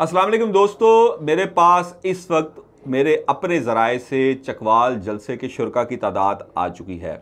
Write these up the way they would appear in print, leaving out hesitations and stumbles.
अस्सलाम वालेकुम दोस्तों, मेरे पास इस वक्त मेरे अपने ज़राए से चकवाल जलसे के शुरका की तादाद आ चुकी है।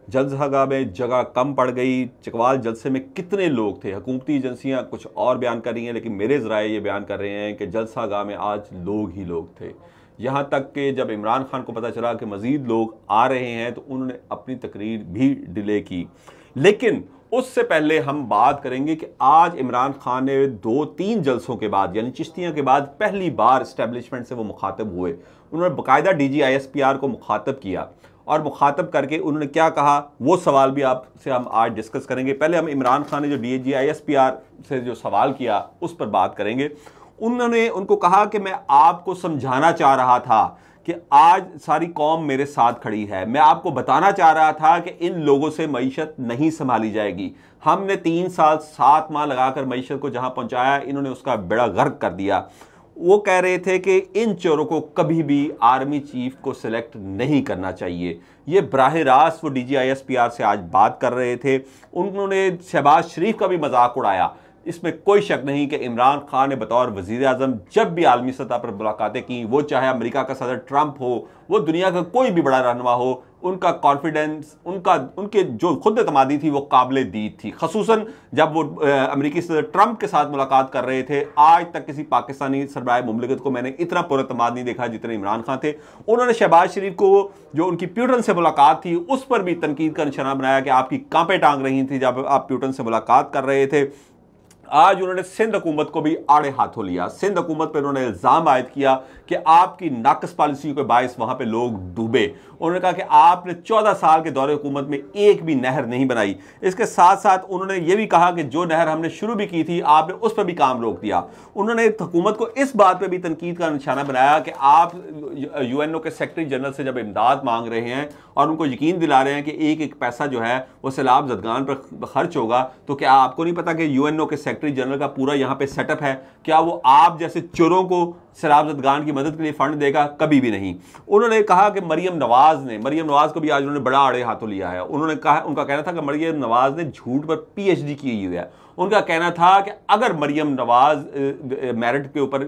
जलसागाह में जगह कम पड़ गई। चकवाल जलसे में कितने लोग थे, हुकूमती एजेंसियां कुछ और बयान कर रही हैं, लेकिन मेरे ज़राए ये बयान कर रहे हैं कि जलसागाह में आज लोग ही लोग थे। यहाँ तक कि जब इमरान खान को पता चला कि मज़ीद लोग आ रहे हैं तो उन्होंने अपनी तकरीर भी डिले की। लेकिन उससे पहले हम बात करेंगे कि आज इमरान खान ने 2-3 जलसों के बाद यानी चिश्तियाँ के बाद पहली बार इस्टेब्लिशमेंट से वो मुखातब हुए। उन्होंने बाकायदा DGISPR को मुखातब किया और मुखातब करके उन्होंने क्या कहा वो सवाल भी आपसे हम आज डिस्कस करेंगे। पहले हम इमरान खान ने जो DGISPR से जो सवाल किया उस पर बात करेंगे। उन्होंने उनको कहा कि मैं आपको समझाना चाह रहा था कि आज सारी कौम मेरे साथ खड़ी है। मैं आपको बताना चाह रहा था कि इन लोगों से मईशत नहीं संभाली जाएगी। हमने 3 साल 7 माह लगाकर मईशत को जहां पहुंचाया, इन्होंने उसका बेड़ा गर्क कर दिया। वो कह रहे थे कि इन चोरों को कभी भी आर्मी चीफ को सिलेक्ट नहीं करना चाहिए। ये बराह रास्त वो DGISPR से आज बात कर रहे थे। उन्होंने शहबाज शरीफ का भी मजाक उड़ाया। इसमें कोई शक नहीं कि इमरान खान ने बतौर वज़ीर आज़म जब भी आलमी सतह पर मुलाकातें की, वो चाहे अमेरिका का सदर ट्रंप हो, वो दुनिया का कोई भी बड़ा रहनुमा हो, उनका कॉन्फिडेंस, उनके जो खुद एतमादी थी वो काबिल दीद थी। खसूसन जब वो अमेरिकी सदर ट्रंप के साथ मुलाकात कर रहे थे, आज तक किसी पाकिस्तानी सरबराह मुमलिकत को मैंने इतना पुरएतमाद नहीं देखा जितने इमरान खान थे। उन्होंने शहबाज शरीफ को जो उनकी प्यूटन से मुलाकात थी उस पर भी तनकीद का निशाना बनाया कि आपकी कांपे टांग रही थी जब आप प्यूटन से मुलाकात कर रहे थे। आज उन्होंने सिंध हुकूमत को भी आड़े हाथों लिया। सिंध हुकूमत पर उन्होंने इल्ज़ाम आयद किया कि आपकी नाकस पॉलिसी के बायस वहां पे लोग डूबे। उन्होंने कहा कि आपने 14 साल के दौरे हुकूमत में एक भी नहर नहीं बनाई। इसके साथ साथ उन्होंने ये भी कहा कि जो नहर हमने शुरू भी की थी आपने उस पर भी काम रोक दिया। उन्होंने हुकूमत को इस बात पर भी तनकीद का निशाना बनाया कि आप UNO के सेक्रेटरी जनरल से जब इमदाद मांग रहे हैं और उनको यकीन दिला रहे हैं कि एक एक पैसा जो है वो सैलाब ज़दगान पर खर्च होगा, तो क्या आपको नहीं पता कि UNO के सेक्रेटरी जनरल का पूरा यहाँ पे सेटअप है? क्या वो आप जैसे चोरों को सैलाब ज़दगान की मदद के लिए फंड देगा? कभी भी नहीं। उन्होंने कहा कि मरियम नवाज को भी आज उन्होंने बड़ा आड़े हाथों लिया है। उन्होंने कहा, उनका कहना था कि मरियम नवाज ने झूठ पर PhD की हुई है। उनका कहना था कि अगर मरियम नवाज मेरिट के ऊपर,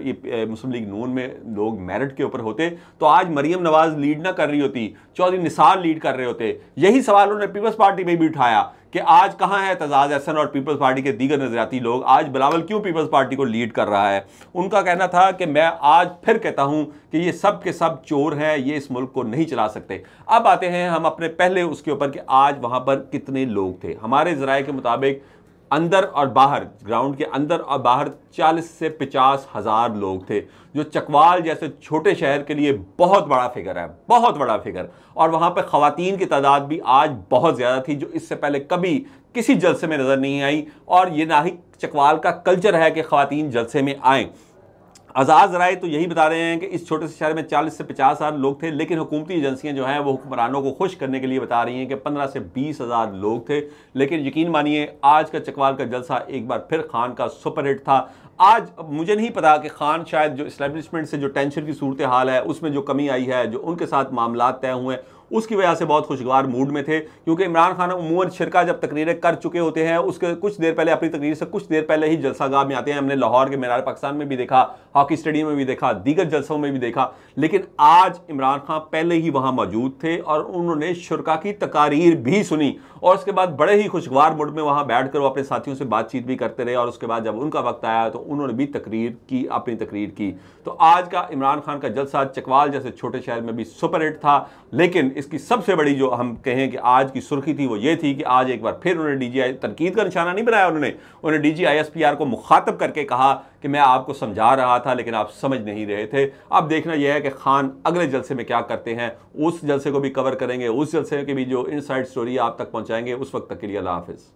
मुस्लिम लीग नून में लोग मेरिट के ऊपर होते तो आज मरियम नवाज लीड ना कर रही होती, चौधरी निसार लीड कर रहे होते। यही सवाल उन्होंने पीपल्स पार्टी में भी उठाया कि आज कहां है एतजाज अहसन और पीपल्स पार्टी के दीगर नजरियाती लोग, आज बिलावल क्यों पीपल्स पार्टी को लीड कर रहा है? उनका कहना था कि मैं आज फिर कहता हूं कि ये सब के सब चोर हैं, ये इस मुल्क को नहीं चला सकते। अब आते हैं हम अपने पहले उसके ऊपर कि आज वहां पर कितने लोग थे। हमारे ज़राए के मुताबिक अंदर और बाहर, ग्राउंड के अंदर और बाहर 40 से 50 हज़ार लोग थे, जो चकवाल जैसे छोटे शहर के लिए बहुत बड़ा फिगर है, बहुत बड़ा फिगर। और वहाँ पे ख़वातीन की तादाद भी आज बहुत ज़्यादा थी, जो इससे पहले कभी किसी जलसे में नज़र नहीं आई। और ये ना ही चकवाल का कल्चर है कि ख़वातीन जलसे में आएँ। आज़ाद ज़राए तो यही बता रहे हैं कि इस छोटे से शहर में 40 से 50 हज़ार लोग थे, लेकिन हुकूमती एजेंसियां जो हैं वो हुक्मरानों को खुश करने के लिए बता रही हैं कि 15 से 20 हज़ार लोग थे। लेकिन यकीन मानिए आज का चकवाल का जलसा एक बार फिर खान का सुपरहिट था। आज मुझे नहीं पता कि खान शायद जो इस्टेब्लिशमेंट से जो टेंशन की सूरत हाल है उसमें जो कमी आई है, जो उनके साथ मामला तय हुए, उसकी वजह से बहुत खुशगवार मूड में थे। क्योंकि इमरान खान उमूमन शिरका जब तकरीरें कर चुके होते हैं उसके कुछ देर पहले, अपनी तकरीर से कुछ देर पहले ही जलसागाह में आते हैं। हमने लाहौर के मीनार पाकिस्तान में भी देखा, हॉकी स्टेडियम में भी देखा, दीगर जलसों में भी देखा। लेकिन आज इमरान खान पहले ही वहां मौजूद थे और उन्होंने शुरका की तकारीर भी सुनी और उसके बाद बड़े ही खुशगवार मूड में वहां बैठकर वो अपने साथियों से बातचीत भी करते रहे। और उसके बाद जब उनका वक्त आया तो उन्होंने भी तकरीर की, अपनी तकरीर की। तो आज का इमरान खान का जलसा चकवाल जैसे छोटे शहर में भी सुपरहिट था। लेकिन इसकी सबसे बड़ी जो हम कहें कि आज की सुर्खी थी वो ये थी कि आज एक बार फिर उन्होंने तनकीद का निशाना नहीं बनाया, उन्होंने DGISPR को मुखातब करके कहा कि मैं आपको समझा रहा था लेकिन आप समझ नहीं रहे थे। अब देखना यह है कि खान अगले जलसे में क्या करते हैं। उस जलसे को भी कवर करेंगे, उस जलसे की भी जो इनसाइड स्टोरी आप तक पहुंचाएंगे। उस वक्त तक के लिए अल्लाह हाफिज़।